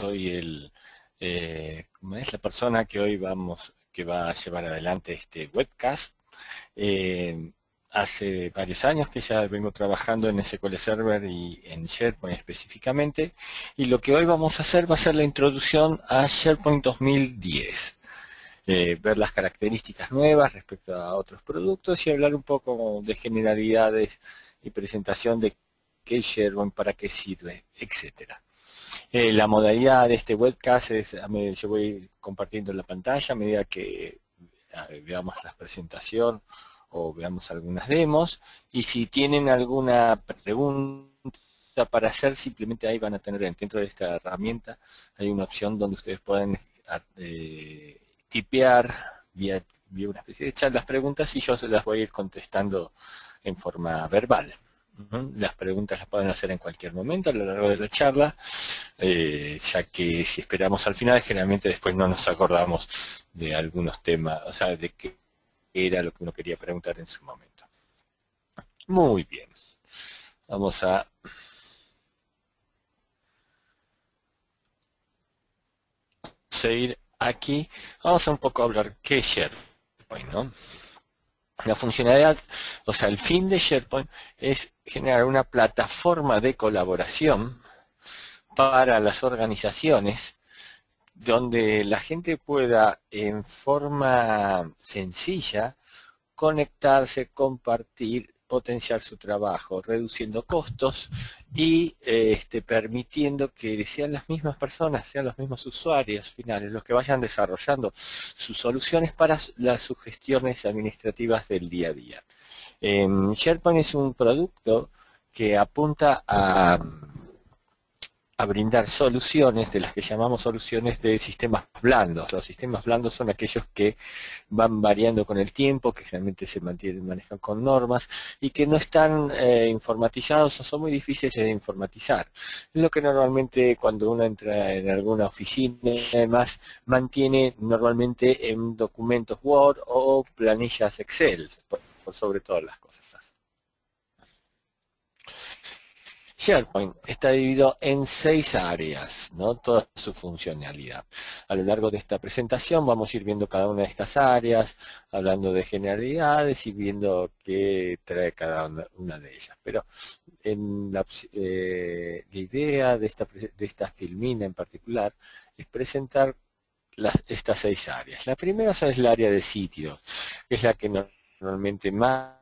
soy ¿cómo es? La persona que hoy que va a llevar adelante este webcast. Eh, Hace varios años que ya vengo trabajando en SQL Server y en SharePoint específicamente, y lo que hoy vamos a hacer va a ser la introducción a SharePoint 2010. Ver las características nuevas respecto a otros productos y hablar un poco de generalidades y presentación de qué es SharePoint, para qué sirve, etcétera. La modalidad de este webcast es, yo voy compartiendo la pantalla a medida que veamos la presentación o veamos algunas demos, y si tienen alguna pregunta para hacer, simplemente ahí van a tener dentro de esta herramienta, hay una opción donde ustedes pueden tipear vía una especie de chat las preguntas, y yo se las voy a ir contestando en forma verbal. Las preguntas las pueden hacer en cualquier momento a lo largo de la charla, ya que si esperamos al final, generalmente después no nos acordamos de algunos temas, o sea, de qué era lo que uno quería preguntar en su momento. Muy bien. Vamos a seguir aquí. Vamos a un poco a hablar qué es SharePoint, ¿no? La funcionalidad, o sea, el fin de SharePoint es generar una plataforma de colaboración para las organizaciones donde la gente pueda en forma sencilla conectarse, compartir, potenciar su trabajo, reduciendo costos y permitiendo que sean las mismas personas, sean los mismos usuarios finales los que vayan desarrollando sus soluciones para sus gestiones administrativas del día a día. SharePoint es un producto que apunta a brindar soluciones, de las que llamamos soluciones de sistemas blandos. Los sistemas blandos son aquellos que van variando con el tiempo, que generalmente se manejan con normas y que no están informatizados o son muy difíciles de informatizar. Es lo que normalmente cuando uno entra en alguna oficina y demás mantiene normalmente en documentos Word o planillas Excel, por sobre todas las cosas. SharePoint está dividido en 6 áreas, ¿no? Toda su funcionalidad. A lo largo de esta presentación vamos a ir viendo cada una de estas áreas, hablando de generalidades y viendo qué trae cada una de ellas. Pero la idea de esta filmina en particular es presentar estas 6 áreas. La primera es el área de sitios, que es la que normalmente más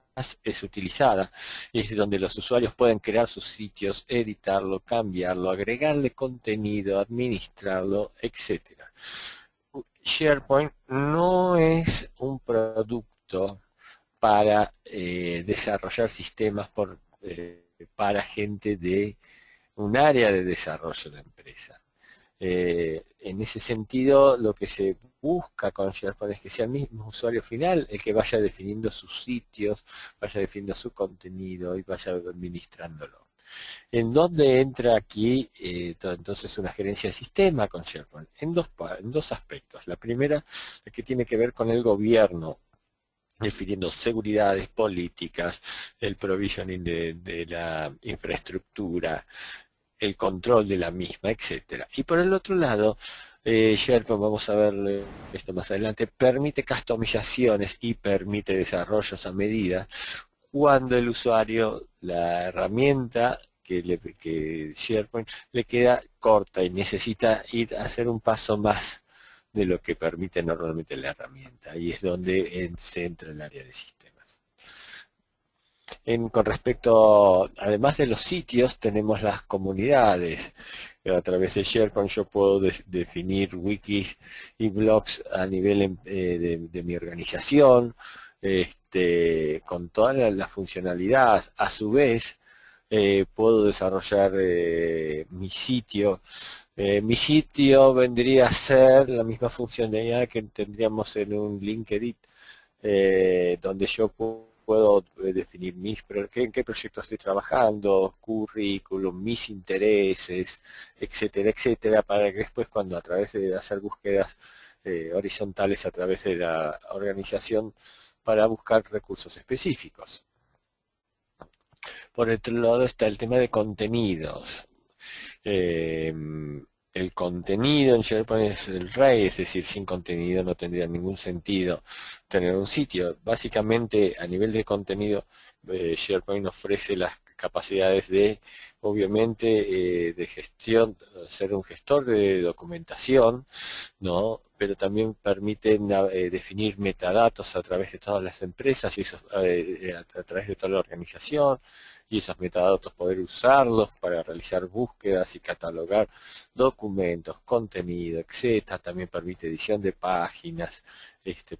es utilizada, es donde los usuarios pueden crear sus sitios, editarlo, cambiarlo, agregarle contenido, administrarlo, etc. SharePoint no es un producto para desarrollar sistemas para gente de un área de desarrollo de la empresa. En ese sentido, lo que se busca con SharePoint es que sea el mismo usuario final el que vaya definiendo sus sitios, vaya definiendo su contenido y vaya administrándolo. ¿En dónde entra aquí entonces una gerencia de sistema con SharePoint? En dos aspectos. La primera, la que tiene que ver con el gobierno, definiendo seguridades, políticas, el provisioning de la infraestructura, el control de la misma, etcétera. Y por el otro lado, SharePoint, vamos a ver esto más adelante, permite customizaciones y permite desarrollos a medida cuando el usuario, la herramienta que SharePoint le queda corta y necesita ir a hacer un paso más de lo que permite normalmente la herramienta. Ahí es donde se entra el área de sistemas. Con respecto, además de los sitios, tenemos las comunidades. A través de SharePoint yo puedo definir wikis y blogs a nivel de mi organización, con toda la funcionalidad. A su vez, puedo desarrollar mi sitio. Mi sitio vendría a ser la misma funcionalidad que tendríamos en un LinkedIn, donde yo puedo definir en qué proyecto estoy trabajando, currículum, mis intereses, etcétera, etcétera, para que después cuando a través de hacer búsquedas horizontales a través de la organización para buscar recursos específicos. Por otro lado está el tema de contenidos. el contenido en SharePoint es el rey, es decir, sin contenido no tendría ningún sentido tener un sitio. Básicamente, a nivel de contenido, SharePoint ofrece las capacidades de, obviamente, de gestión, ser un gestor de documentación, ¿no? Pero también permite definir metadatos a través de todas las empresas y a través de toda la organización, y esos metadatos poder usarlos para realizar búsquedas y catalogar documentos, contenido, etcétera. También permite edición de páginas,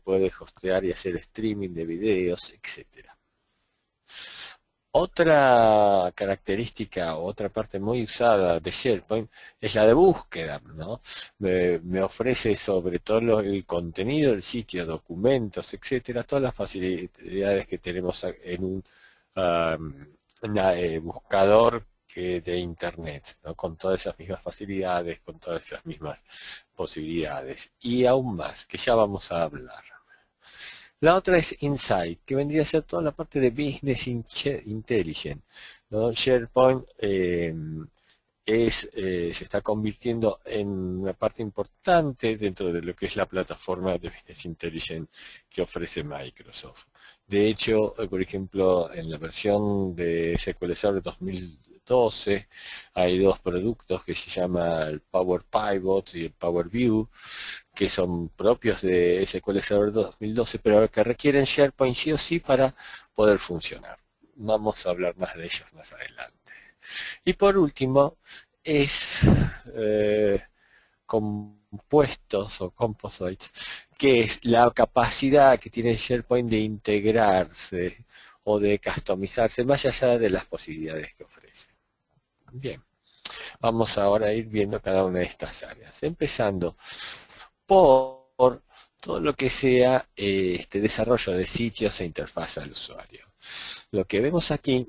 puede hostear y hacer streaming de videos, etcétera. Otra característica o otra parte muy usada de SharePoint es la de búsqueda, ¿no? Me ofrece sobre todo el contenido del sitio, documentos, etcétera, todas las facilidades que tenemos en un buscador de Internet, ¿no? Con todas esas mismas facilidades, con todas esas mismas posibilidades. Y aún más, que ya vamos a hablar. La otra es Insight, que vendría a ser toda la parte de Business Intelligence, ¿no? SharePoint se está convirtiendo en una parte importante dentro de lo que es la plataforma de Business Intelligence que ofrece Microsoft. De hecho, por ejemplo, en la versión de SQL Server 2012 hay dos productos que se llama el Power Pivot y el Power View, que son propios de SQL Server 2012, pero que requieren SharePoint sí o sí para poder funcionar. Vamos a hablar más de ellos más adelante. Y por último, es compuestos o composites, que es la capacidad que tiene SharePoint de integrarse o de customizarse más allá de las posibilidades que ofrece. Bien, vamos ahora a ir viendo cada una de estas áreas, empezando por todo lo que sea desarrollo de sitios e interfaz al usuario. Lo que vemos aquí,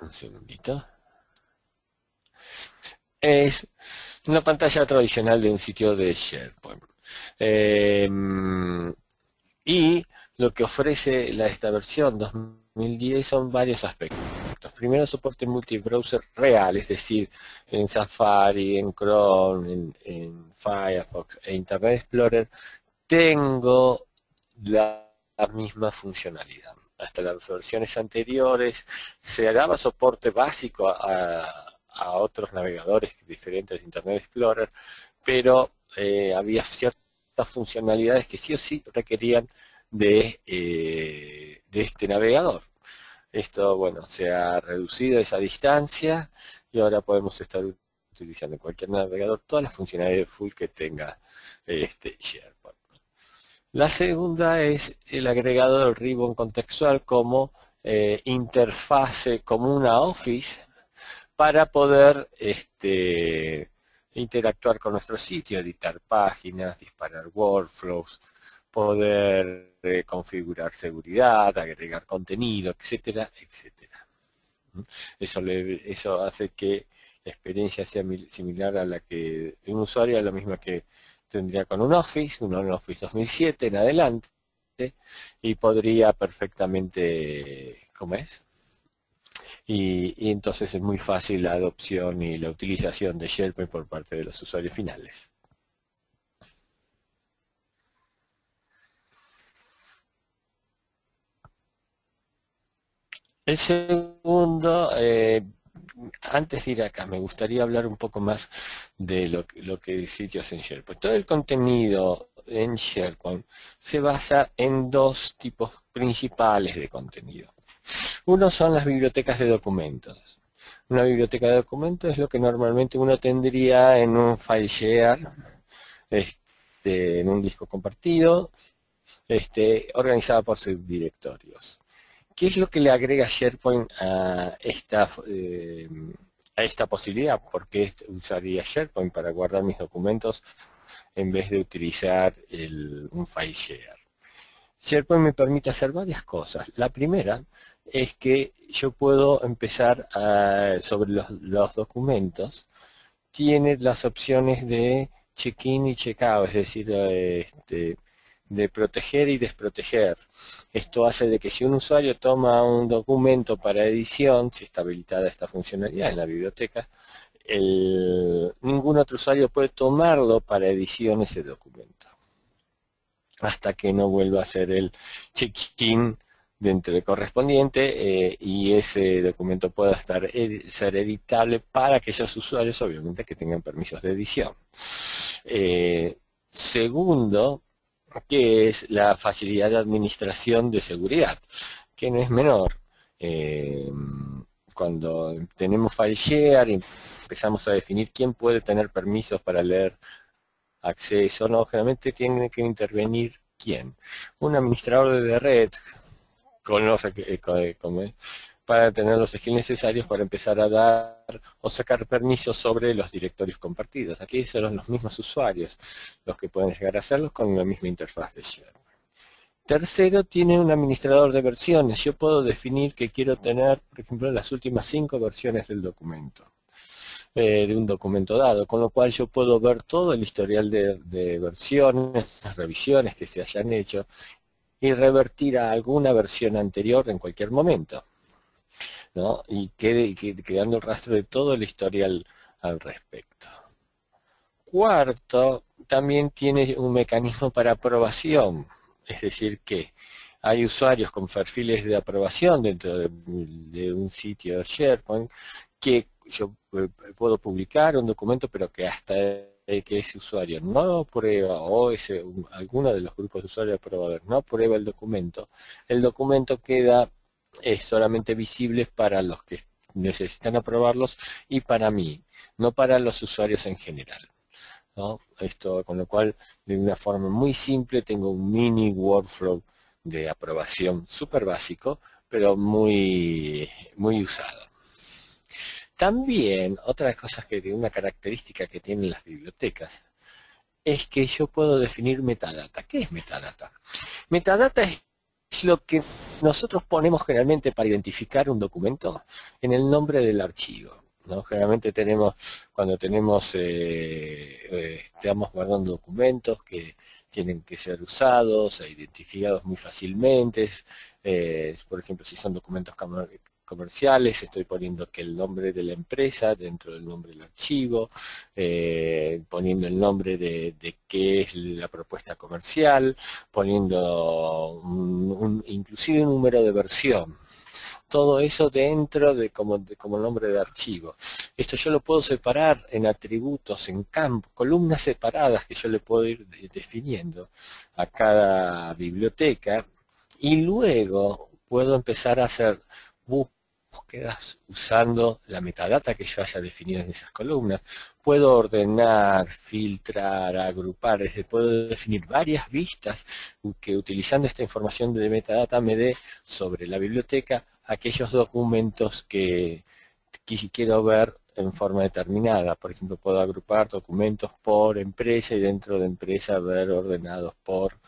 un segundito, es una pantalla tradicional de un sitio de SharePoint. Y lo que ofrece esta versión 2010 son varios aspectos. Primero, soporte multibrowser real, es decir, en Safari, en Chrome, en Firefox e Internet Explorer, tengo la misma funcionalidad. Hasta las versiones anteriores se daba soporte básico a otros navegadores diferentes de Internet Explorer, pero había ciertas funcionalidades que sí o sí requerían de este navegador. Esto, bueno, se ha reducido esa distancia y ahora podemos estar utilizando en cualquier navegador todas las funcionalidades full que tenga SharePoint. La segunda es el agregado del ribbon contextual como interfase común a Office para poder interactuar con nuestro sitio, editar páginas, disparar workflows, poder configurar seguridad, agregar contenido, etcétera, etcétera. Eso hace que la experiencia sea similar a la que un usuario, a la misma que tendría con un Office 2007 en adelante, y podría perfectamente, ¿cómo es? Y entonces es muy fácil la adopción y la utilización de SharePoint por parte de los usuarios finales. El segundo, antes de ir acá, me gustaría hablar un poco más de lo que sitios en SharePoint. Todo el contenido en SharePoint se basa en dos tipos principales de contenido. Uno son las bibliotecas de documentos. Una biblioteca de documentos es lo que normalmente uno tendría en un file share, en un disco compartido, organizada por subdirectorios. ¿Qué es lo que le agrega SharePoint a esta posibilidad? ¿Por qué usaría SharePoint para guardar mis documentos en vez de utilizar un file share? SharePoint me permite hacer varias cosas. La primera es que yo puedo empezar sobre los documentos, tiene las opciones de check-in y check-out, es decir, de proteger y desproteger. Esto hace de que si un usuario toma un documento para edición, si está habilitada esta funcionalidad en la biblioteca, ningún otro usuario puede tomarlo para edición ese documento, hasta que no vuelva a hacer el check-in dentro del correspondiente y ese documento pueda ser editable para aquellos usuarios, obviamente, que tengan permisos de edición. Segundo, que es la facilidad de administración de seguridad, que no es menor. Cuando tenemos file share y empezamos a definir quién puede tener permisos para leer acceso, no, generalmente tiene que intervenir quién. Un administrador de red con los, para tener los skills necesarios para empezar a dar o sacar permisos sobre los directorios compartidos. Aquí son los mismos usuarios los que pueden llegar a hacerlos con la misma interfaz de share. Tercero, tiene un administrador de versiones. Yo puedo definir que quiero tener, por ejemplo, las últimas 5 versiones del documento, de un documento dado, con lo cual yo puedo ver todo el historial de versiones, las revisiones que se hayan hecho, y revertir a alguna versión anterior en cualquier momento, ¿no? Y quedando el rastro de todo el historial al respecto. Cuarto, también tiene un mecanismo para aprobación, es decir que hay usuarios con perfiles de aprobación dentro de un sitio de SharePoint que yo puedo publicar un documento, pero que hasta que ese usuario no aprueba o alguno de los grupos de usuarios aprobadores no aprueba el documento queda solamente visible para los que necesitan aprobarlos y para mí, no para los usuarios en general, ¿no? Esto, con lo cual, de una forma muy simple, tengo un mini workflow de aprobación súper básico, pero muy usado. También, otra de las cosas una característica que tienen las bibliotecas, es que yo puedo definir metadata. ¿Qué es metadata? Metadata es lo que nosotros ponemos generalmente para identificar un documento en el nombre del archivo, ¿no? Generalmente cuando estamos guardando documentos que tienen que ser usados e identificados muy fácilmente. Por ejemplo, si son documentos comerciales, estoy poniendo que el nombre de la empresa dentro del nombre del archivo, poniendo el nombre de qué es la propuesta comercial, poniendo inclusive un número de versión. Todo eso dentro de como nombre de archivo. Esto yo lo puedo separar en atributos, en campos, columnas separadas que yo le puedo ir definiendo a cada biblioteca, y luego puedo empezar a hacer búsquedas usando la metadata que yo haya definido en esas columnas. Puedo ordenar, filtrar, agrupar, es decir, puedo definir varias vistas que utilizando esta información de metadata me dé sobre la biblioteca aquellos documentos que quiero ver en forma determinada. Por ejemplo, puedo agrupar documentos por empresa y dentro de empresa ver ordenados por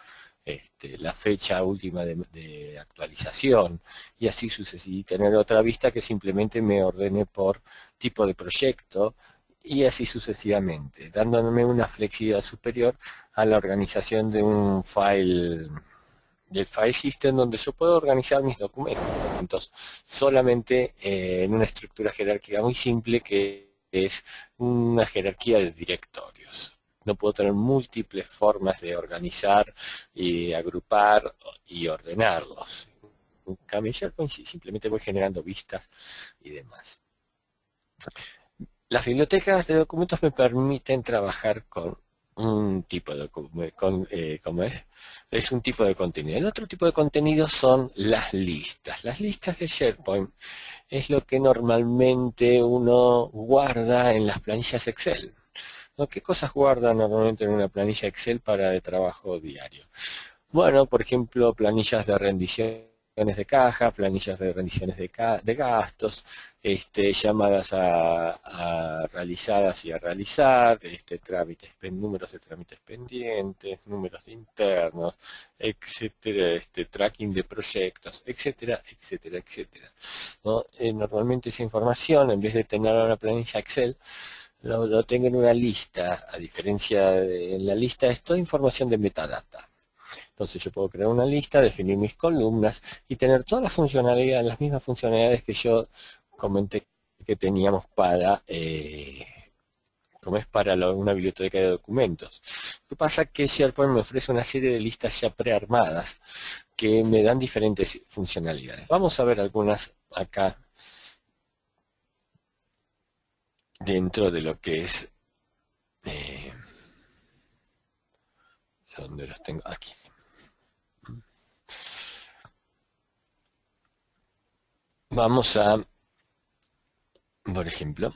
la fecha última de actualización y así sucesivamente. Y tener otra vista que simplemente me ordene por tipo de proyecto y así sucesivamente, dándome una flexibilidad superior a la organización de un del file system, donde yo puedo organizar mis documentos solamente en una estructura jerárquica muy simple, que es una jerarquía de directorios. No puedo tener múltiples formas de organizar y agrupar y ordenarlos. En cambio, en SharePoint simplemente voy generando vistas y demás. Las bibliotecas de documentos me permiten trabajar con un tipo de es un tipo de contenido. El otro tipo de contenido son las listas. Las listas de SharePoint es lo que normalmente uno guarda en las planillas Excel, ¿no? ¿Qué cosas guarda normalmente en una planilla Excel para el trabajo diario? Bueno, por ejemplo, planillas de rendiciones de caja, planillas de rendiciones de gastos, llamadas realizadas y a realizar, números de trámites pendientes, números de internos, etcétera, tracking de proyectos, etcétera, etcétera, etcétera, ¿no? Normalmente esa información, en vez de tener una planilla Excel, lo tengo en una lista. A diferencia en la lista es toda información de metadata. Entonces yo puedo crear una lista, definir mis columnas y tener todas las funcionalidades, las mismas funcionalidades que yo comenté que teníamos para, como es para una biblioteca de documentos. Lo que pasa es que SharePoint me ofrece una serie de listas ya prearmadas que me dan diferentes funcionalidades. Vamos a ver algunas acá dentro de lo que es, donde los tengo aquí. Vamos a, por ejemplo,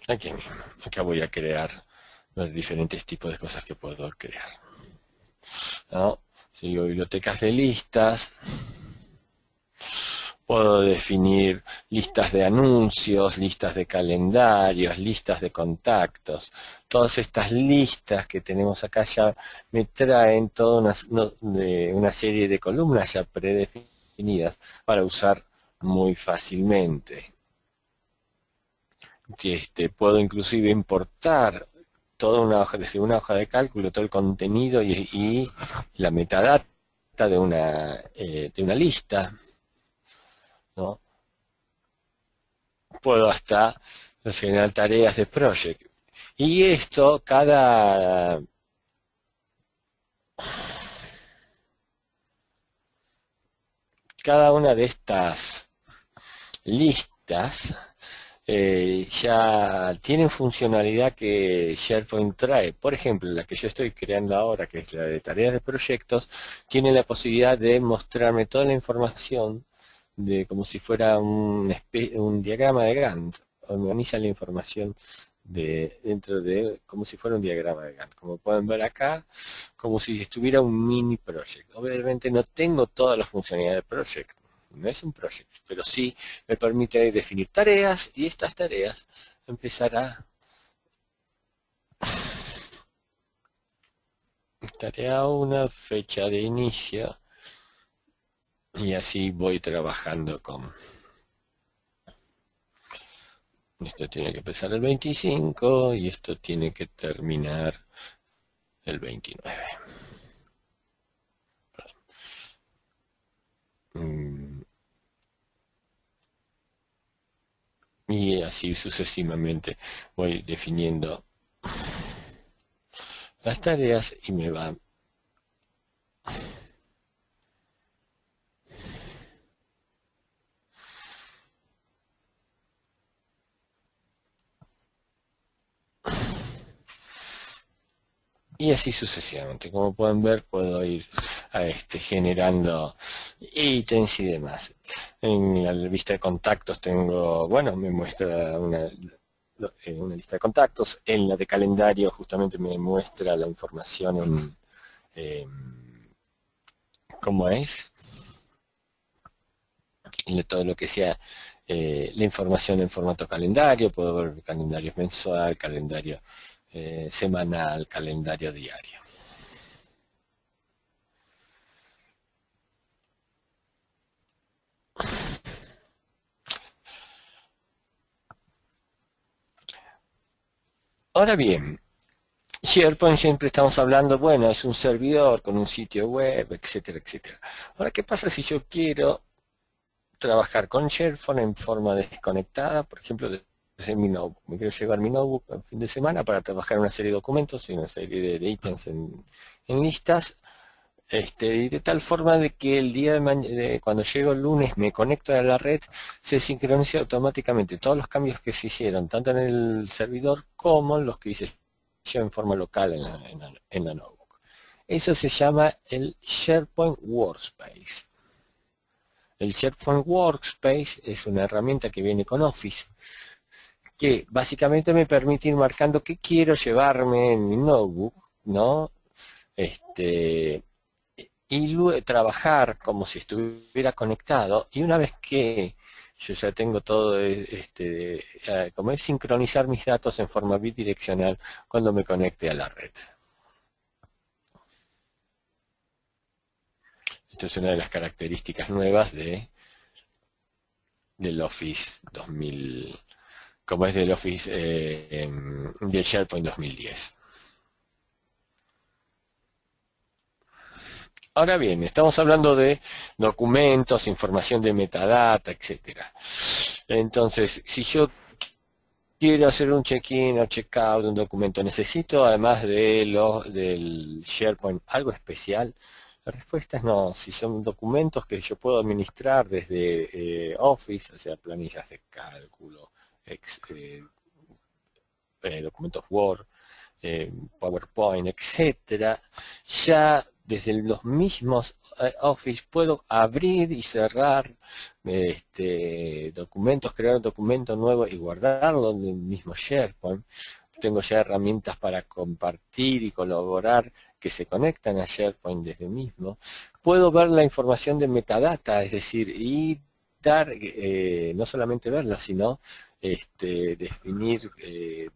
aquí mismo, acá voy a crear los diferentes tipos de cosas que puedo crear, ¿no? Si digo bibliotecas de listas, puedo definir listas de anuncios, listas de calendarios, listas de contactos. Todas estas listas que tenemos acá ya me traen toda una serie de columnas ya predefinidas para usar muy fácilmente. Puedo inclusive importar toda una hoja, desde una hoja de cálculo, todo el contenido y la metadata de una lista, ¿no? Puedo hasta generar tareas de project. Y esto, cada una de estas listas ya tienen funcionalidad que SharePoint trae. Por ejemplo, la que yo estoy creando ahora, que es la de tareas de proyectos, tiene la posibilidad de mostrarme toda la información de como si fuera un diagrama de Gantt. Organiza la información dentro de como si fuera un diagrama de Gantt. Como pueden ver acá, como si estuviera un mini project. Obviamente no tengo todas las funcionalidades de project. No es un project, pero sí me permite definir tareas y estas tareas empezar a tarea 1, fecha de inicio, y así voy trabajando con esto. Tiene que empezar el 25 y esto tiene que terminar el 29. Y así sucesivamente voy definiendo las tareas y me va y así sucesivamente. Como pueden ver, puedo ir generando ítems y demás. En la lista de contactos tengo, bueno, me muestra una lista de contactos. En la de calendario justamente me muestra la información cómo es, en todo lo que sea la información en formato calendario. Puedo ver calendario mensual, calendario semanal, calendario diario. Ahora bien, SharePoint siempre estamos hablando, bueno, es un servidor con un sitio web, etcétera, etcétera. Ahora, ¿qué pasa si yo quiero trabajar con SharePoint en forma desconectada? Por ejemplo, desde mi notebook. Me quiero llevar mi notebook el fin de semana para trabajar una serie de documentos y una serie de ítems en listas. Y de tal forma de que el día cuando llego el lunes me conecto a la red, se sincroniza automáticamente todos los cambios que se hicieron, tanto en el servidor como los que hice yo en forma local en la notebook. Eso se llama el SharePoint Workspace. El SharePoint Workspace es una herramienta que viene con Office, que básicamente me permite ir marcando qué quiero llevarme en mi notebook, ¿no? Y luego trabajar como si estuviera conectado, y una vez que yo ya tengo todo, como es sincronizar mis datos en forma bidireccional cuando me conecte a la red. Esto es una de las características nuevas del Office 2000, como es del Office del SharePoint 2010. Ahora bien, estamos hablando de documentos, información de metadata, etcétera. Entonces, si yo quiero hacer un check-in o check-out de un documento, ¿necesito además del SharePoint algo especial? La respuesta es no. Si son documentos que yo puedo administrar desde Office, o sea, planillas de cálculo, documentos Word, PowerPoint, etcétera, ya desde los mismos Office puedo abrir y cerrar documentos, crear un documento nuevo y guardarlo en el mismo SharePoint. Tengo ya herramientas para compartir y colaborar que se conectan a SharePoint desde el mismo. Puedo ver la información de metadata, es decir, y dar, no solamente verla, sino definir,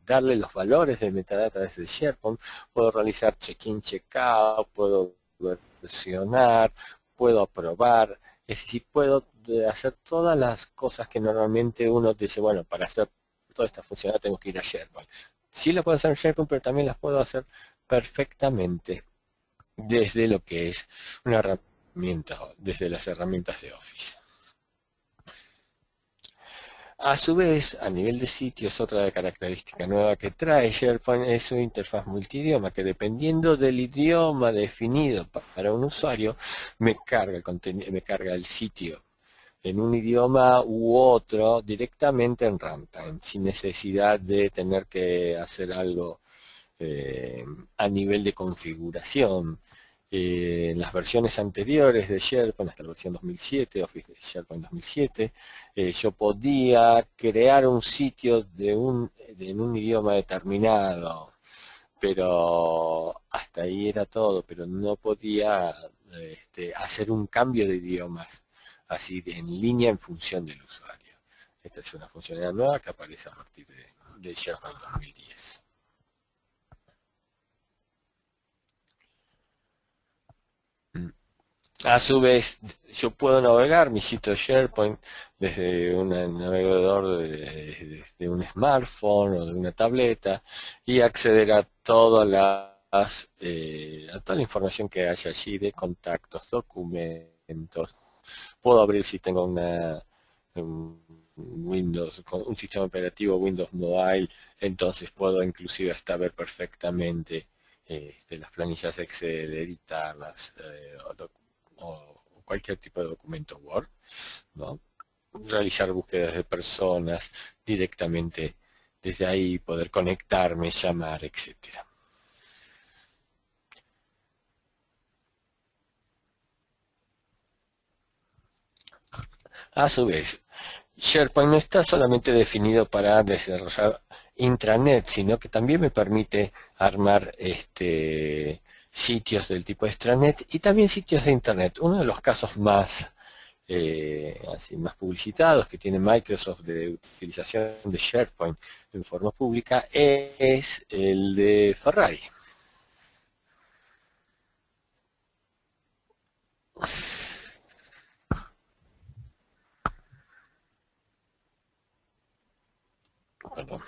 darle los valores de metadata desde el SharePoint. Puedo realizar check-in, check-out, puedo versionar, puedo aprobar, es decir, puedo hacer todas las cosas que normalmente uno dice, bueno, para hacer toda esta funcionalidad tengo que ir a SharePoint. Sí las puedo hacer en SharePoint, pero también las puedo hacer perfectamente desde lo que es una herramienta, desde las herramientas de Office. A su vez, a nivel de sitios, otra característica nueva que trae SharePoint es su interfaz multidioma, que dependiendo del idioma definido para un usuario, me carga el contenido, me carga el sitio en un idioma u otro directamente en runtime, sin necesidad de tener que hacer algo a nivel de configuración. En las versiones anteriores de SharePoint, hasta la versión 2007, Office de SharePoint 2007, yo podía crear un sitio en un idioma determinado, pero hasta ahí era todo, pero no podía hacer un cambio de idiomas así en línea en función del usuario. Esta es una funcionalidad nueva que aparece a partir de SharePoint 2010. A su vez, yo puedo navegar mi sitio SharePoint desde un navegador de un smartphone o de una tableta y acceder a todas a toda la información que haya allí de contactos, documentos. Puedo abrir si tengo un Windows, un sistema operativo Windows Mobile, entonces puedo inclusive hasta ver perfectamente las planillas Excel, editarlas, o cualquier tipo de documento Word, ¿no? Realizar búsquedas de personas directamente desde ahí, poder conectarme, llamar, etcétera. A su vez, SharePoint no está solamente definido para desarrollar intranet, sino que también me permite armar sitios del tipo extranet y también sitios de internet. Uno de los casos más publicitados que tiene Microsoft de utilización de SharePoint en forma pública es el de Ferrari. Perdón.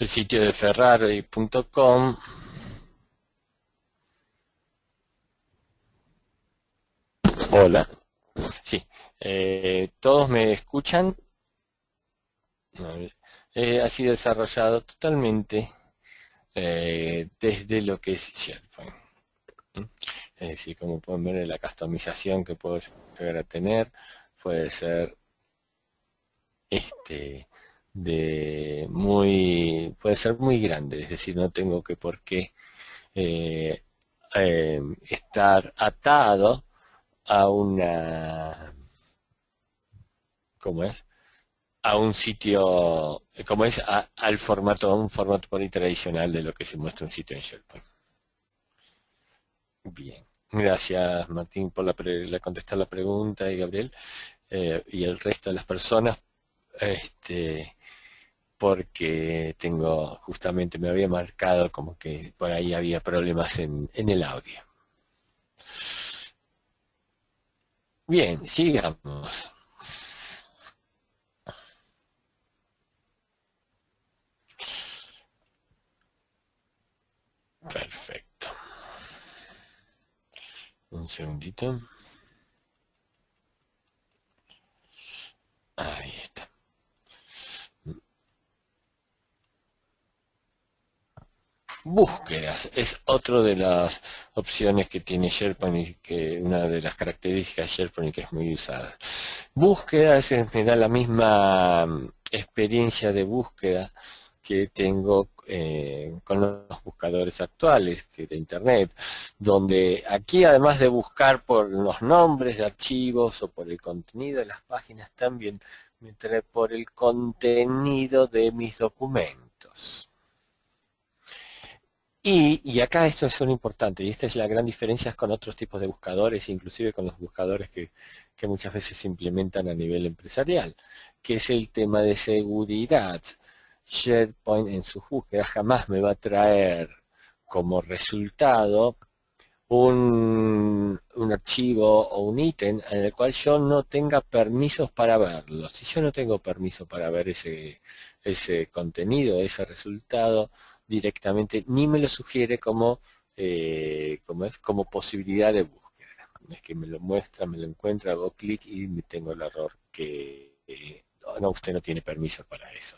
El sitio de Ferrari.com. Hola. Sí. ¿Todos me escuchan? Ha sido desarrollado totalmente desde lo que es SharePoint. Es decir, como pueden ver, la customización que puedo llegar a tener puede ser puede ser muy grande, es decir, no tengo que por qué eh, estar atado a ¿cómo es? A un sitio, como es, al formato, a un formato por ahí tradicional de lo que se muestra un sitio en SharePoint. Bien, gracias Martín por contestar la pregunta y Gabriel y el resto de las personas, porque justamente me había marcado como que por ahí había problemas en el audio. Bien, sigamos. Perfecto. Un segundito. Ahí está. Búsquedas es otra de las opciones que tiene SharePoint y que una de las características de SharePoint y que es muy usada. Búsquedas me da la misma experiencia de búsqueda que tengo con los buscadores actuales de Internet, donde aquí además de buscar por los nombres de archivos o por el contenido de las páginas, también me trae por el contenido de mis documentos. Y acá esto es muy importante, y esta es la gran diferencia con otros tipos de buscadores, inclusive con los buscadores que muchas veces se implementan a nivel empresarial, que es el tema de seguridad. SharePoint en sus búsquedas jamás me va a traer como resultado un archivo o un ítem en el cual yo no tenga permisos para verlo. Si yo no tengo permiso para ver ese contenido, ese resultado, directamente ni me lo sugiere como posibilidad de búsqueda. Es que me lo muestra, me lo encuentra, hago clic y me tengo el error que no, usted no tiene permiso para eso.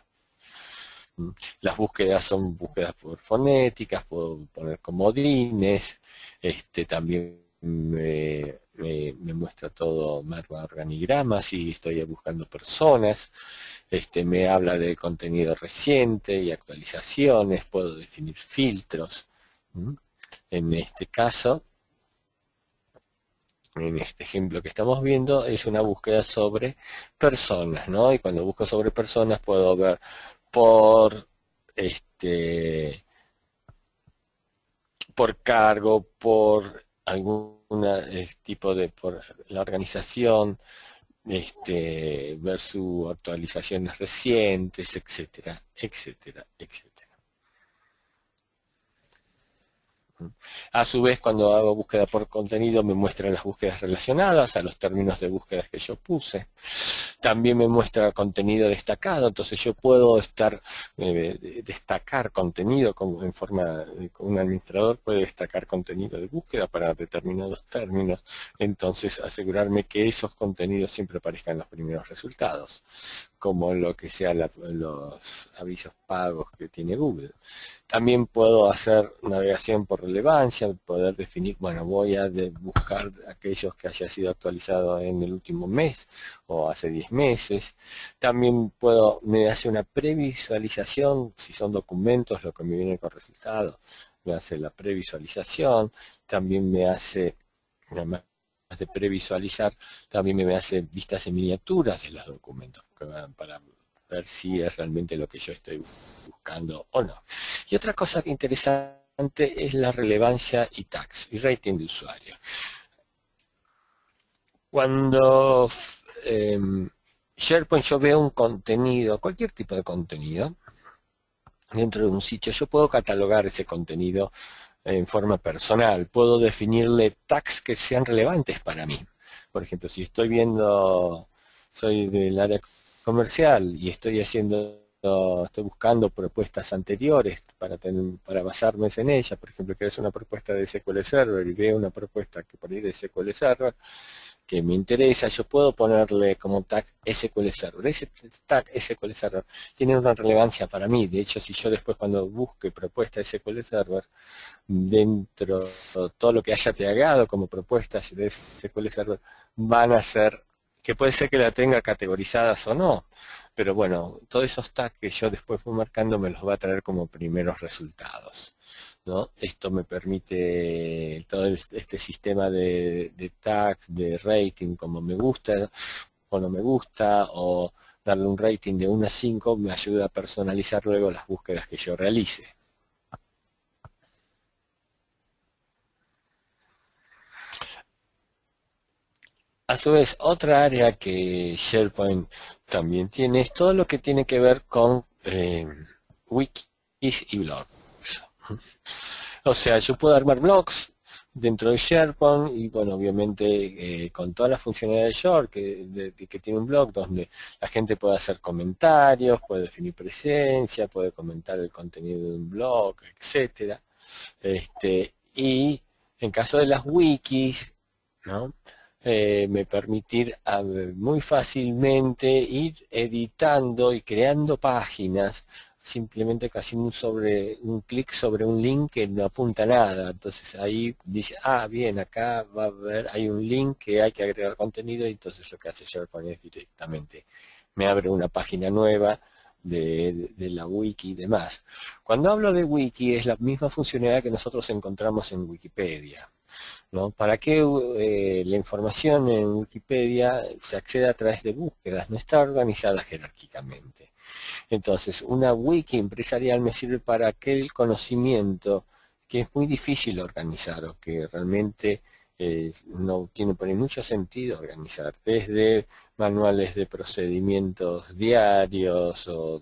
Las búsquedas son búsquedas por fonéticas, puedo poner comodines, también me muestra todo, me arma organigramas y estoy buscando personas, me habla de contenido reciente y actualizaciones, puedo definir filtros. En este caso, en este ejemplo que estamos viendo, es una búsqueda sobre personas, ¿no? Y cuando busco sobre personas puedo ver por este por cargo, por algún tipo de por la organización, ver sus actualizaciones recientes, etcétera, etcétera, etcétera. A su vez, cuando hago búsqueda por contenido, me muestra las búsquedas relacionadas a los términos de búsquedas que yo puse. También me muestra contenido destacado, entonces yo puedo destacar contenido como en forma, un administrador puede destacar contenido de búsqueda para determinados términos, entonces asegurarme que esos contenidos siempre aparezcan en los primeros resultados, como lo que sea los avisos pagos que tiene Google. También puedo hacer navegación por relevancia, poder definir, bueno, voy a buscar aquellos que haya sido actualizado en el último mes o hace 10 meses. También me hace una previsualización, si son documentos, lo que me viene con resultados, me hace la previsualización, también me hace, además de previsualizar, también me hace vistas en miniaturas de los documentos, para ver si es realmente lo que yo estoy buscando o no. Y otra cosa interesante es la relevancia y tags, y rating de usuario. Cuando SharePoint yo veo un contenido, cualquier tipo de contenido, dentro de un sitio, yo puedo catalogar ese contenido en forma personal, puedo definirle tags que sean relevantes para mí. Por ejemplo, si estoy soy del área comercial y estoy buscando propuestas anteriores para basarme en ellas. Por ejemplo, que es una propuesta de SQL Server y veo una propuesta que por ahí de SQL Server que me interesa, yo puedo ponerle como tag SQL Server. Ese tag SQL Server tiene una relevancia para mí. De hecho, si yo después cuando busque propuesta SQL Server, dentro de todo lo que haya tagado como propuestas de SQL Server, van a ser, que puede ser que la tenga categorizadas o no, pero bueno, todos esos tags que yo después fui marcando me los va a traer como primeros resultados, ¿no? Esto me permite todo este sistema de tags, de rating, como me gusta o no me gusta, o darle un rating de 1 a 5, me ayuda a personalizar luego las búsquedas que yo realice. A su vez, otra área que SharePoint también tiene es todo lo que tiene que ver con wikis y blogs. O sea, yo puedo armar blogs, dentro de SharePoint y bueno, obviamente con todas las funcionalidades de Short que tiene un blog donde la gente puede hacer comentarios, puede definir presencia, puede comentar el contenido de un blog, etcétera. Y en caso de las wikis, ¿no? Me permitir muy fácilmente ir editando y creando páginas simplemente casi un clic sobre un link que no apunta a nada. Entonces ahí dice, ah, bien, acá va a haber, hay un link que hay que agregar contenido y entonces lo que hace SharePoint es directamente me abre una página nueva de la wiki y demás. Cuando hablo de wiki es la misma funcionalidad que nosotros encontramos en Wikipedia, ¿no? ¿Para qué la información en Wikipedia se accede a través de búsquedas? No está organizada jerárquicamente. Entonces, una wiki empresarial me sirve para aquel conocimiento que es muy difícil organizar o que realmente no tiene por ahí mucho sentido organizar, desde manuales de procedimientos diarios o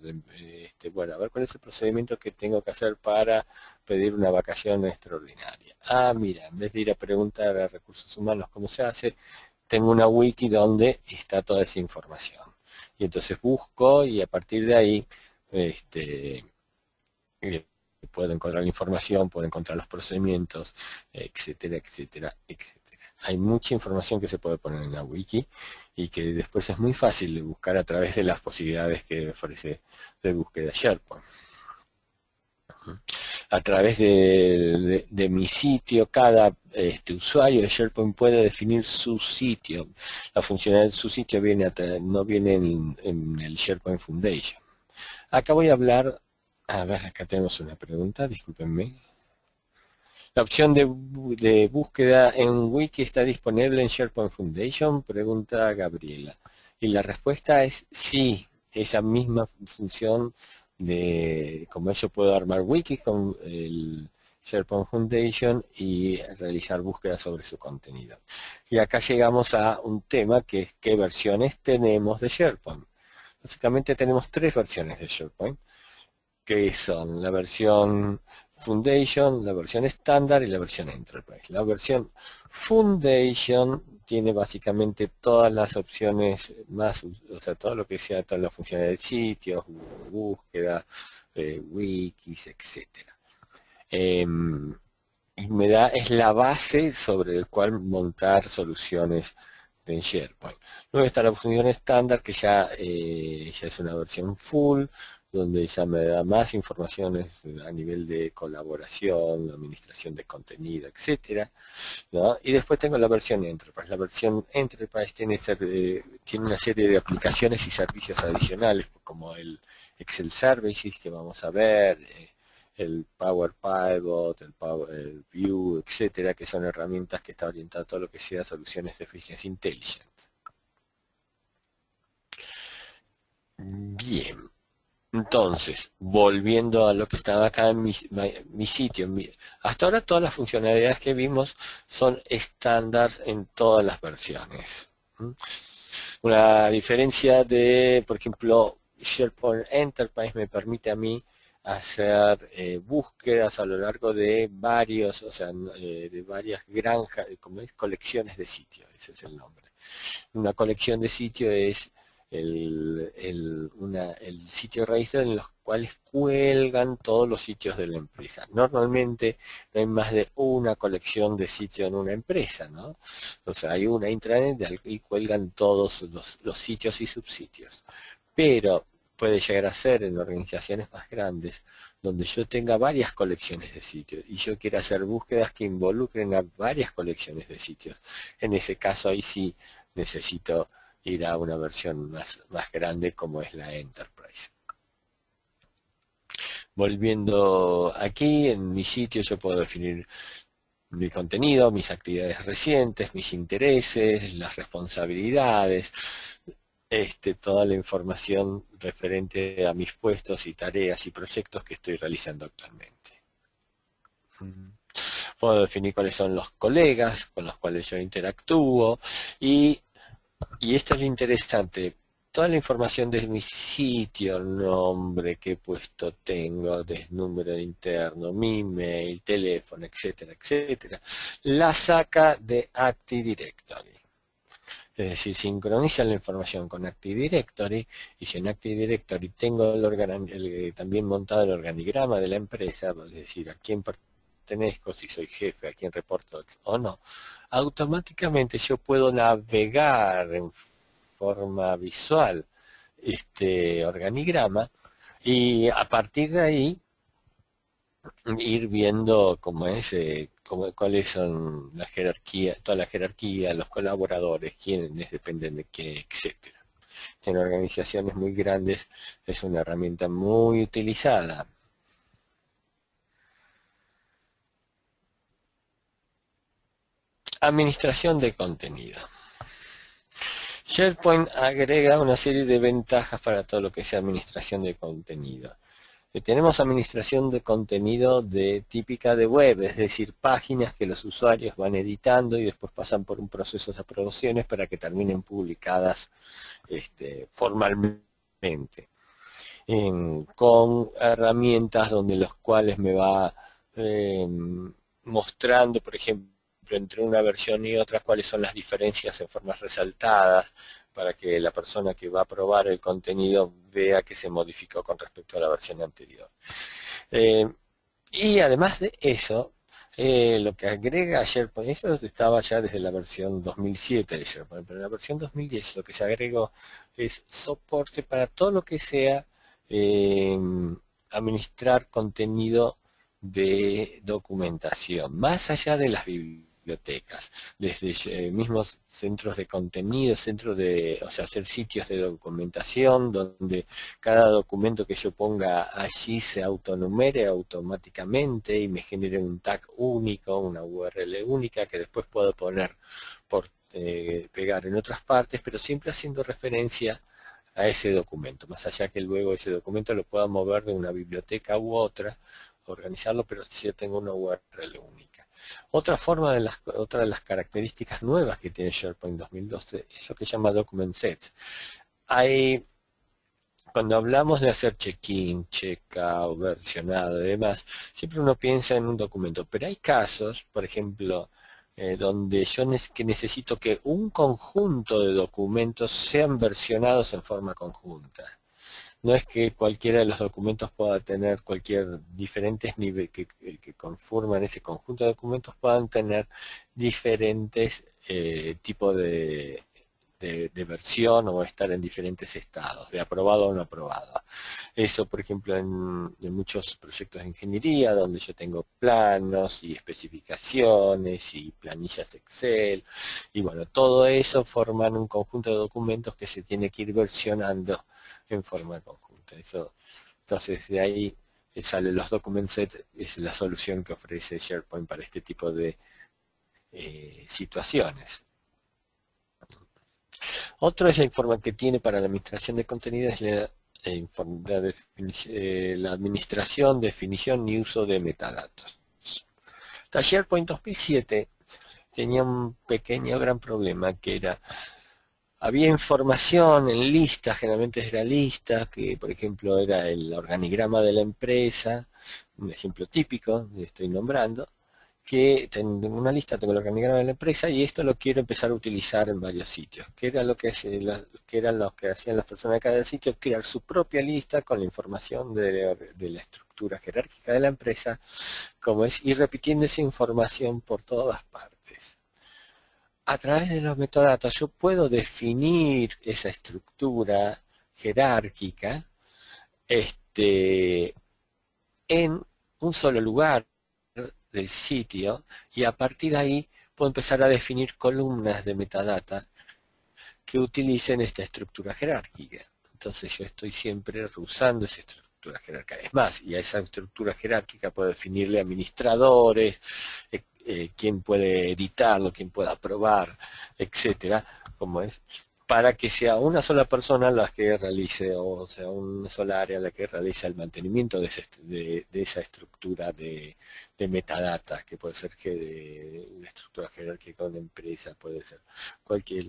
bueno, a ver cuál es el procedimiento que tengo que hacer para pedir una vacación extraordinaria. Ah, mira, en vez de ir a preguntar a recursos humanos cómo se hace, tengo una wiki donde está toda esa información. Y entonces busco y a partir de ahí eh, puedo encontrar la información, puedo encontrar los procedimientos, etcétera, etcétera, etcétera. Hay mucha información que se puede poner en la wiki y que después es muy fácil de buscar a través de las posibilidades que ofrece de búsqueda SharePoint. A través de mi sitio, cada usuario de SharePoint puede definir su sitio. La funcionalidad de su sitio no viene en el SharePoint Foundation. Acá voy a hablar, a ver, acá tenemos una pregunta, discúlpenme. La opción de búsqueda en Wiki está disponible en SharePoint Foundation, pregunta Gabriela. Y la respuesta es sí, esa misma función de como yo puedo armar wiki con el SharePoint Foundation y realizar búsquedas sobre su contenido. Y acá llegamos a un tema que es qué versiones tenemos de SharePoint. Básicamente tenemos tres versiones de SharePoint, que son la versión Foundation, la versión estándar y la versión Enterprise. La versión Foundation tiene básicamente todas las opciones más, o sea, todo lo que sea, todas las funciones de sitios, búsqueda, wikis, etcétera. Es la base sobre el cual montar soluciones en SharePoint. Luego está la función estándar, que ya es una versión full, donde ya me da más informaciones a nivel de colaboración, administración de contenido, etcétera, ¿no? Y después tengo la versión Enterprise. La versión Enterprise tiene una serie de aplicaciones y servicios adicionales, como el Excel Services que vamos a ver, el Power Pivot, el View, etcétera, que son herramientas que están orientadas a todo lo que sea soluciones de Business Intelligence. Bien, entonces, volviendo a lo que estaba acá en mi sitio, hasta ahora todas las funcionalidades que vimos son estándar en todas las versiones. Una diferencia de, por ejemplo, SharePoint Enterprise me permite a mí hacer búsquedas a lo largo de varios, o sea, de varias granjas, como es, colecciones de sitios, ese es el nombre. Una colección de sitios es el sitio raíz en los cuales cuelgan todos los sitios de la empresa. Normalmente no hay más de una colección de sitios en una empresa, ¿no? O sea, hay una intranet y cuelgan todos los sitios y subsitios. Pero puede llegar a ser en organizaciones más grandes, donde yo tenga varias colecciones de sitios y yo quiera hacer búsquedas que involucren a varias colecciones de sitios. En ese caso ahí sí necesito ir a una versión más grande como es la Enterprise. Volviendo aquí, en mi sitio yo puedo definir mi contenido, mis actividades recientes, mis intereses, las responsabilidades, toda la información referente a mis puestos y tareas y proyectos que estoy realizando actualmente. Puedo definir cuáles son los colegas con los cuales yo interactúo y esto es lo interesante. toda la información de mi sitio, nombre, qué puesto tengo, número interno, mi email, teléfono, etcétera, etcétera, la saca de Active Directory. Es decir, sincroniza la información con Active Directory, y si en Active Directory tengo también montado el organigrama de la empresa, es decir, a quién pertenezco, si soy jefe, a quién reporto o no, automáticamente yo puedo navegar en forma visual este organigrama, y a partir de ahí ir viendo cómo es, cuáles son la jerarquía, toda la jerarquía, los colaboradores, quiénes dependen de qué, etcétera. En organizaciones muy grandes es una herramienta muy utilizada. Administración de contenido. SharePoint agrega una serie de ventajas para todo lo que sea administración de contenido. Tenemos administración de contenido típica de web, es decir, páginas que los usuarios van editando y después pasan por un proceso de aprobaciones para que terminen publicadas formalmente. Con herramientas donde los cuales me va mostrando, por ejemplo, entre una versión y otra, cuáles son las diferencias en formas resaltadas, para que la persona que va a probar el contenido vea que se modificó con respecto a la versión anterior. Y además de eso, lo que agrega SharePoint, eso estaba ya desde la versión 2007 de SharePoint, pero en la versión 2010 lo que se agregó es soporte para todo lo que sea administrar contenido de documentación, más allá de las bibliotecas, desde mismos centros de contenido, hacer sitios de documentación donde cada documento que yo ponga allí se autonumere automáticamente y me genere un tag único, una URL única que después puedo poner pegar en otras partes, pero siempre haciendo referencia a ese documento, más allá que luego ese documento lo pueda mover de una biblioteca u otra, organizarlo, pero si yo tengo una URL única. Otra de las características nuevas que tiene SharePoint 2012 es lo que se llama Document Sets. Cuando hablamos de hacer check-in, check-out, versionado y demás, siempre uno piensa en un documento, pero hay casos, por ejemplo, donde yo necesito que un conjunto de documentos sean versionados en forma conjunta. No es que cualquiera de los documentos pueda tener diferentes niveles que conforman ese conjunto de documentos, puedan tener diferentes tipos de versión o estar en diferentes estados, de aprobado o no aprobado. Eso, por ejemplo, en muchos proyectos de ingeniería, donde yo tengo planos y especificaciones y planillas Excel, y bueno, todo eso forman un conjunto de documentos que se tiene que ir versionando en forma conjunta. Entonces, de ahí salen los document sets, es la solución que ofrece SharePoint para este tipo de situaciones. Otro es la información que tiene para la administración de contenido, es la administración, definición y uso de metadatos. Hasta SharePoint 2007 tenía un gran problema, que era, había información en listas, generalmente era listas, que por ejemplo era el organigrama de la empresa, un ejemplo típico, estoy nombrando, que tengo una lista, tengo el organigrama de la empresa y esto lo quiero empezar a utilizar en varios sitios. ¿Qué era lo que eran los que hacían las personas de cada sitio? Crear su propia lista con la información de la estructura jerárquica de la empresa, como es, ir repitiendo esa información por todas partes. A través de los metadatos yo puedo definir esa estructura jerárquica en un solo lugar del sitio, y a partir de ahí puedo empezar a definir columnas de metadata que utilicen esta estructura jerárquica. Entonces yo estoy siempre usando esa estructura jerárquica. Es más, y a esa estructura jerárquica puedo definirle administradores, quién puede editarlo, quién puede aprobar, etcétera, como es. para que sea una sola persona la que realice, o sea, una sola área la que realiza el mantenimiento de esa estructura de metadatas, que puede ser que de la estructura jerárquica de una empresa, puede ser cualquier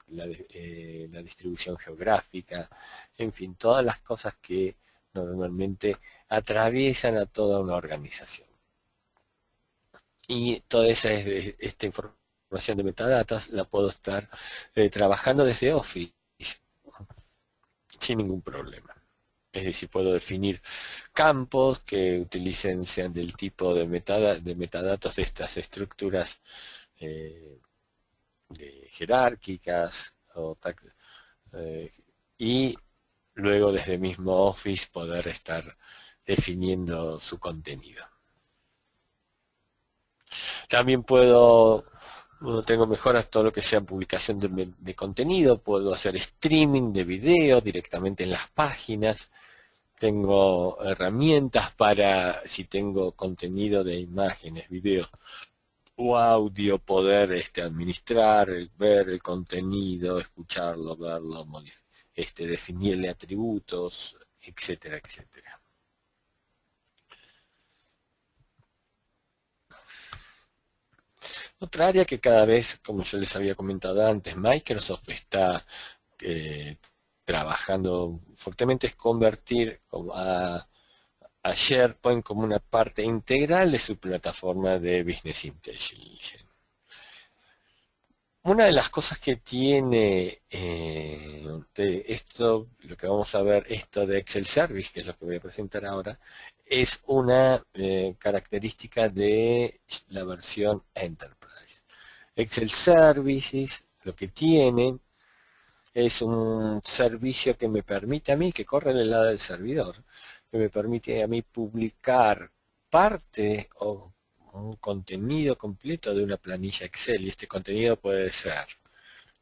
la distribución geográfica, en fin, todas las cosas que normalmente atraviesan a toda una organización. Y toda esta información de metadatas la puedo estar trabajando desde Office sin ningún problema. Es decir, puedo definir campos que utilicen, sean del tipo de metadatos de estas estructuras eh, jerárquicas eh, y luego desde el mismo Office poder estar definiendo su contenido. También tengo mejoras todo lo que sea publicación de contenido, puedo hacer streaming de video directamente en las páginas, tengo herramientas para, si tengo contenido de imágenes, videos o audio, poder administrar, ver el contenido, escucharlo, verlo, definirle atributos, etcétera, etcétera. Otra área que cada vez, como yo les había comentado antes, Microsoft está trabajando fuertemente es convertir a SharePoint como una parte integral de su plataforma de Business Intelligence. Una de las cosas que tiene de esto, lo que vamos a ver, esto de Excel Service, que es lo que voy a presentar ahora, es una característica de la versión Enterprise. Excel Services lo que tiene es un servicio que me permite a mí, que corre del lado del servidor, que me permite a mí publicar parte o un contenido completo de una planilla Excel, y este contenido puede ser,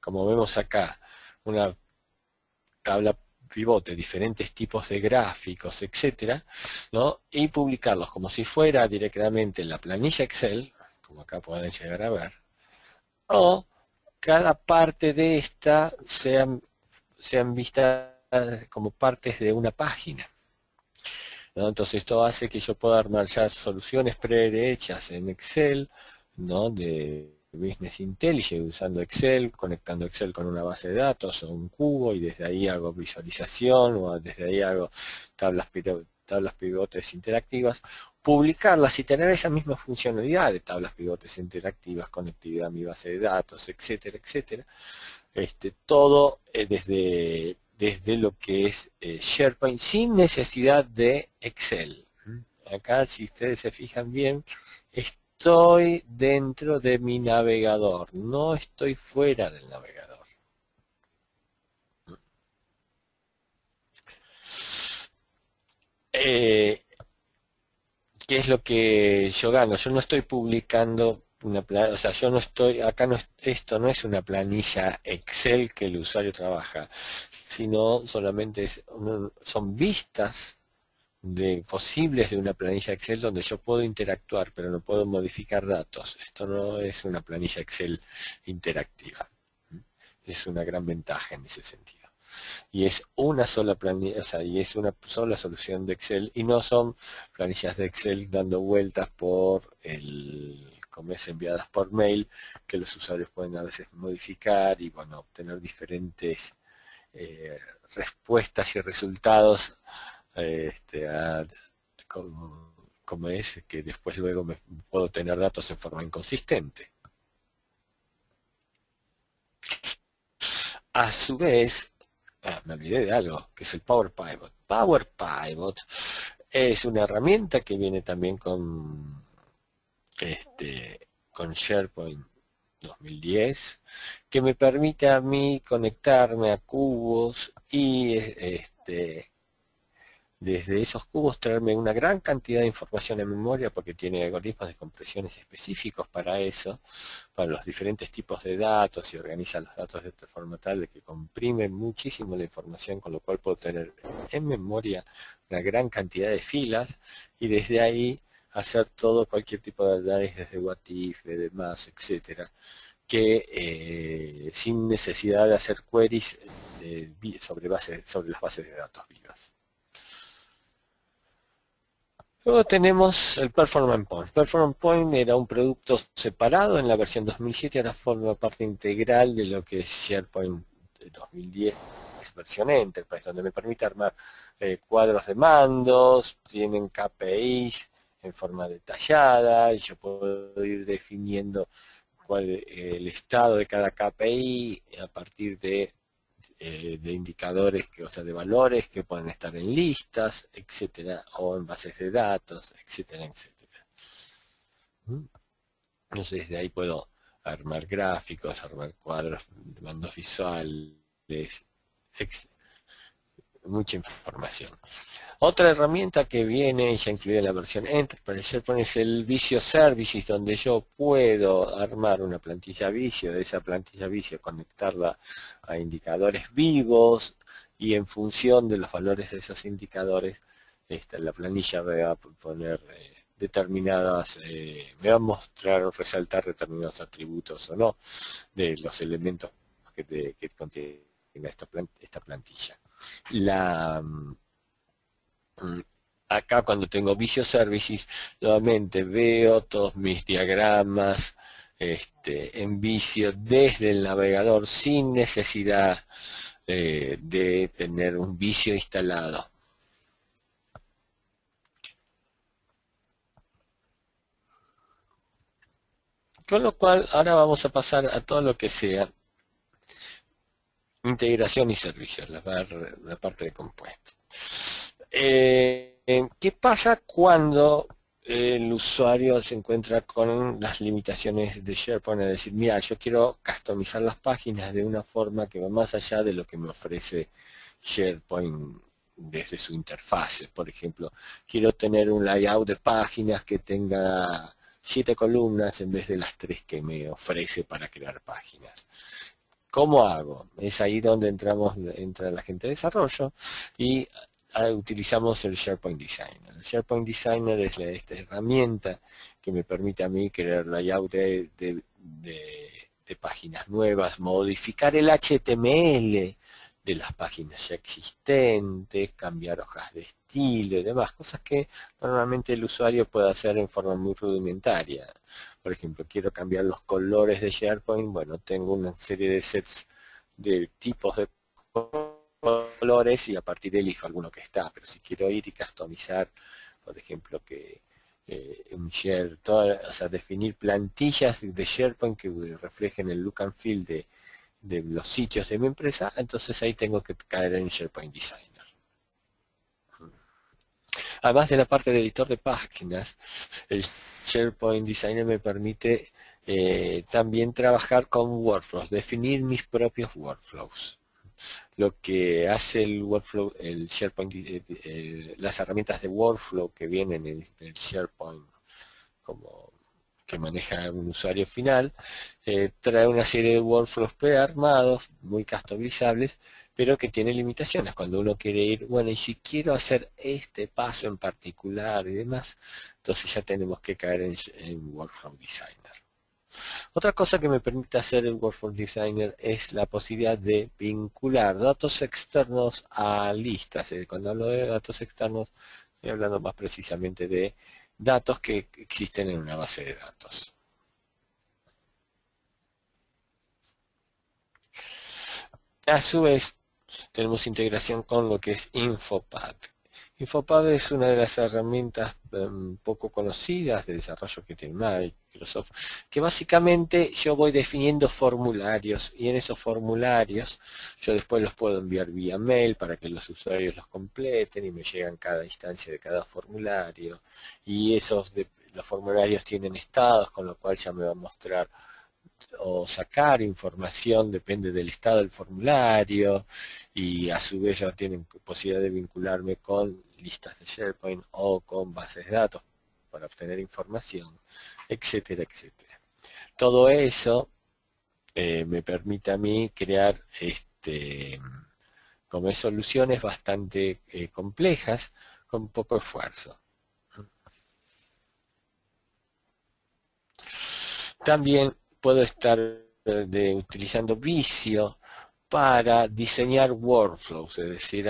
como vemos acá, una tabla pivote, diferentes tipos de gráficos, etcétera, ¿no? Y publicarlos como si fuera directamente en la planilla Excel, como acá pueden llegar a ver, o cada parte de esta sean vistas como partes de una página, ¿no? Entonces esto hace que yo pueda armar ya soluciones prehechas en Excel, ¿no? De Business Intelligence, usando Excel, conectando Excel con una base de datos o un cubo, y desde ahí hago visualización, o desde ahí hago tablas pivotes interactivas, publicarlas y tener esa misma funcionalidad de tablas pivotes interactivas, conectividad a mi base de datos, etcétera, etcétera. Todo desde lo que es SharePoint sin necesidad de Excel. Acá, si ustedes se fijan bien, estoy dentro de mi navegador, no estoy fuera del navegador. ¿Qué es lo que yo gano? Yo no estoy publicando una planilla, o sea, yo no estoy, acá no, esto no es una planilla Excel que el usuario trabaja, sino solamente son vistas posibles de una planilla Excel donde yo puedo interactuar, pero no puedo modificar datos. Esto no es una planilla Excel interactiva. Es una gran ventaja en ese sentido. Y es una sola planilla, o sea, y es una sola solución de Excel, y no son planillas de Excel dando vueltas como es enviadas por mail, que los usuarios pueden a veces modificar y, bueno, obtener diferentes respuestas y resultados como es que después luego puedo tener datos en forma inconsistente. A su vez, me olvidé de algo, que es el Power Pivot. Power Pivot es una herramienta que viene también con SharePoint 2010, que me permite a mí conectarme a cubos y desde esos cubos traerme una gran cantidad de información en memoria, porque tiene algoritmos de compresiones específicos para eso, para los diferentes tipos de datos, y organiza los datos de esta forma tal de que comprime muchísimo la información, con lo cual puedo tener en memoria una gran cantidad de filas, y desde ahí hacer cualquier tipo de análisis, desde what if, de demás, etcétera, que sin necesidad de hacer queries sobre las bases de datos vivas. Luego tenemos el Performance Point. Performance Point era un producto separado en la versión 2007, ahora forma parte integral de lo que es SharePoint 2010, versión Enterprise, donde me permite armar cuadros de mandos, tienen KPIs en forma detallada, y yo puedo ir definiendo el estado de cada KPI a partir de indicadores, o sea, de valores que pueden estar en listas, etcétera, o en bases de datos, etcétera, etcétera. Entonces, desde ahí puedo armar gráficos, armar cuadros de mandos visuales, mucha información. Otra herramienta que viene ya incluida en la versión Enterprise SharePoint es el Visio Services, donde yo puedo armar una plantilla Visio, de esa plantilla Visio conectarla a indicadores vivos, y en función de los valores de esos indicadores, la planilla me va a poner determinadas, me va a mostrar o resaltar determinados atributos o no de los elementos que contiene esta plantilla. Acá cuando tengo Visio Services, nuevamente veo todos mis diagramas en Visio desde el navegador sin necesidad de tener un Visio instalado. Con lo cual, ahora vamos a pasar a todo lo que sea integración y servicios, la parte de compuesto. ¿Qué pasa cuando el usuario se encuentra con las limitaciones de SharePoint? Es decir, mira, yo quiero customizar las páginas de una forma que va más allá de lo que me ofrece SharePoint desde su interfase. Por ejemplo, quiero tener un layout de páginas que tenga 7 columnas en vez de las 3 que me ofrece para crear páginas. ¿Cómo hago? Es ahí donde entra la gente de desarrollo y utilizamos el SharePoint Designer. El SharePoint Designer es esta herramienta que me permite a mí crear layout de páginas nuevas, modificar el HTML de las páginas ya existentes, cambiar hojas de estilo y demás, cosas que normalmente el usuario puede hacer en forma muy rudimentaria. Por ejemplo, quiero cambiar los colores de SharePoint, bueno, tengo una serie de sets de tipos de colores y a partir de elijo alguno que está, pero si quiero ir y customizar, por ejemplo, que o sea, definir plantillas de SharePoint que reflejen el look and feel de los sitios de mi empresa, entonces ahí tengo que caer en SharePoint Designer. Además de la parte de editor de páginas, el SharePoint Designer me permite también trabajar con workflows, definir mis propios workflows. Lo que hace el workflow, el SharePoint, las herramientas de workflow que vienen en el SharePoint como que maneja un usuario final, trae una serie de workflows prearmados, muy customizables, pero que tiene limitaciones. Cuando uno quiere ir, bueno, y si quiero hacer este paso en particular y demás, entonces ya tenemos que caer en Workflow Designer. Otra cosa que me permite hacer el Workflow Designer es la posibilidad de vincular datos externos a listas. Cuando hablo de datos externos, estoy hablando más precisamente de datos que existen en una base de datos. A su vez, tenemos integración con lo que es Infopad. Infopad es una de las herramientas poco conocidas de desarrollo que tiene Microsoft, que básicamente yo voy definiendo formularios y en esos formularios yo después los puedo enviar vía mail para que los usuarios los completen y me llegan cada instancia de cada formulario, y los formularios tienen estados, con lo cual ya me va a mostrar o sacar información, depende del estado del formulario, y a su vez ya tienen posibilidad de vincularme con listas de SharePoint o con bases de datos para obtener información, etcétera, etcétera. Todo eso me permite a mí crear como soluciones bastante complejas con poco esfuerzo. También puedo estar utilizando Visio para diseñar workflows, es decir,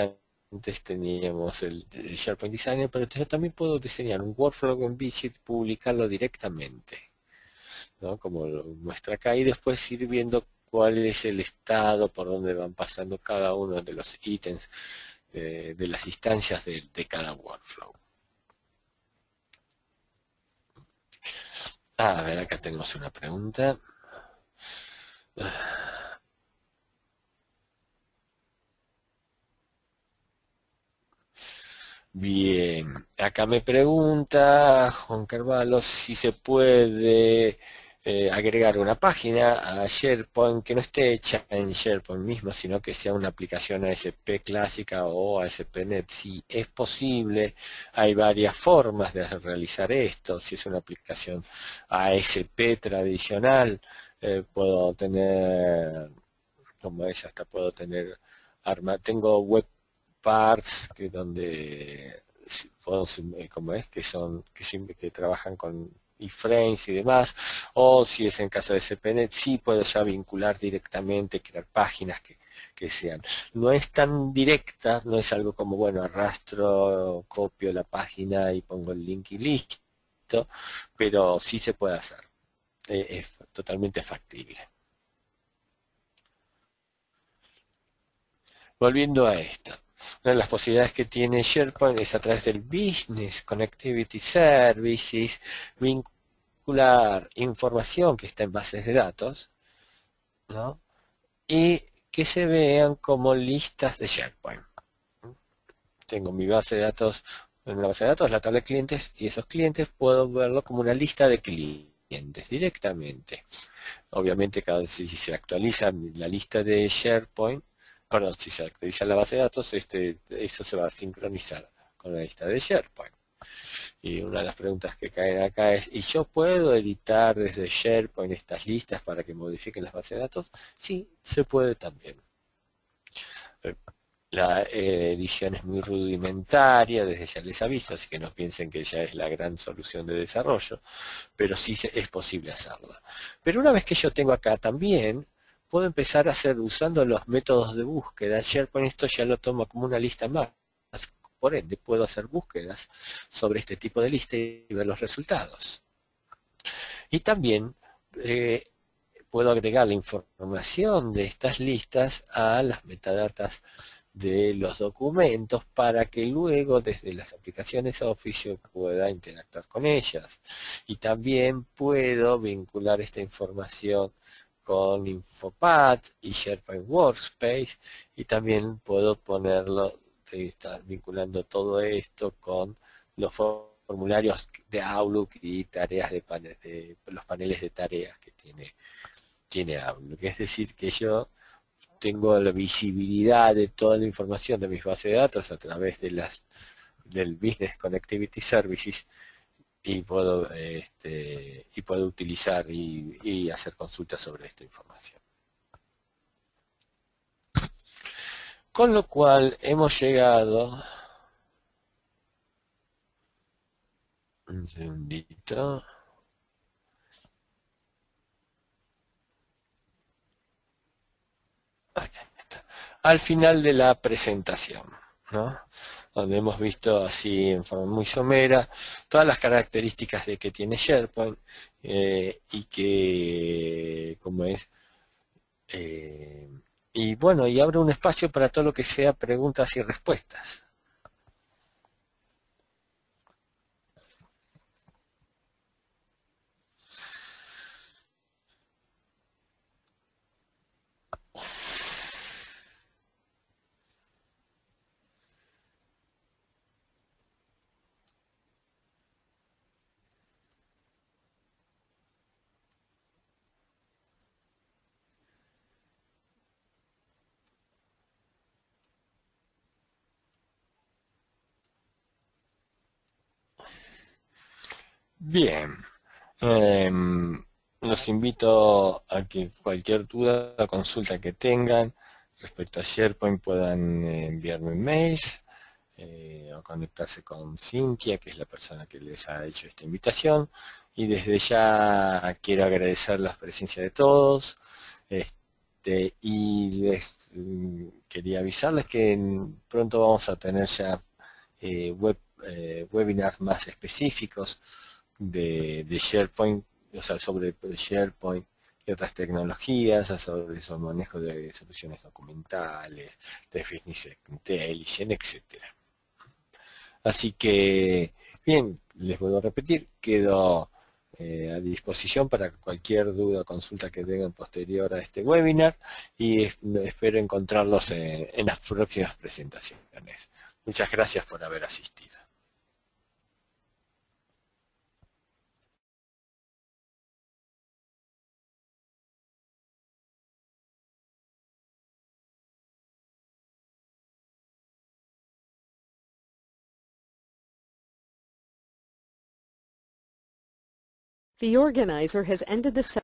antes teníamos el SharePoint Designer, pero yo también puedo diseñar un workflow en Visio y publicarlo directamente, ¿no? Como lo muestra acá, y después ir viendo cuál es el estado por donde van pasando cada uno de los ítems de las instancias de cada workflow. A ver, acá tenemos una pregunta. Bien, acá me pregunta Juan Carvalho si se puede agregar una página a SharePoint que no esté hecha en SharePoint mismo, sino que sea una aplicación ASP clásica o ASP.NET. Si es posible, hay varias formas de realizar esto. Si es una aplicación ASP tradicional, puedo tener, como es, hasta puedo tener tengo web parts que donde como es que son que trabajan con iframes y demás, o si es en caso de CPNet, sí puedo ya vincular directamente, crear páginas que sean. No es tan directa, no es algo como, bueno, arrastro, copio la página y pongo el link y listo, pero sí se puede hacer. Es totalmente factible. Volviendo a esto. Una de las posibilidades que tiene SharePoint es a través del Business Connectivity Services vincular información que está en bases de datos, ¿no? Y que se vean como listas de SharePoint. Tengo mi base de datos, en una base de datos, la tabla de clientes, y esos clientes puedo verlo como una lista de clientes directamente. Obviamente cada vez si se actualiza la lista de SharePoint, perdón, si se actualiza la base de datos, eso se va a sincronizar con la lista de SharePoint. Y una de las preguntas que caen acá es, ¿y yo puedo editar desde SharePoint estas listas para que modifiquen las bases de datos? Sí, se puede también. La edición es muy rudimentaria, desde ya les aviso, así que no piensen que ya es la gran solución de desarrollo, pero sí es posible hacerla. Pero una vez que yo tengo acá también, puedo empezar a hacer usando los métodos de búsqueda. SharePoint esto ya lo tomo como una lista más. Por ende, puedo hacer búsquedas sobre este tipo de lista y ver los resultados. Y también puedo agregar la información de estas listas a las metadatas de los documentos para que luego desde las aplicaciones Office yo pueda interactuar con ellas. Y también puedo vincular esta información con Infopad y SharePoint Workspace, y también puedo ponerlo, estar vinculando todo esto con los formularios de Outlook y tareas de los paneles de tareas que tiene Outlook. Es decir, que yo tengo la visibilidad de toda la información de mis bases de datos a través de del Business Connectivity Services, y puedo utilizar y hacer consultas sobre esta información. Con lo cual hemos llegado, un segundito, al final de la presentación, ¿no? Donde hemos visto así en forma muy somera todas las características de que tiene SharePoint y que, como es, y bueno, y abro un espacio para todo lo que sea preguntas y respuestas. Bien, los invito a que cualquier duda o consulta que tengan respecto a SharePoint puedan enviarme mails. o conectarse con Cintia, que es la persona que les ha hecho esta invitación. Y desde ya quiero agradecer la presencia de todos. Y les quería avisarles que pronto vamos a tener ya webinars más específicos de SharePoint, o sea, sobre SharePoint y otras tecnologías, sobre el manejo de soluciones documentales, de Business Intelligence, etcétera. Así que, bien, les vuelvo a repetir, quedo a disposición para cualquier duda o consulta que tengan posterior a este webinar y espero encontrarlos en las próximas presentaciones. Muchas gracias por haber asistido. The organizer has ended the session.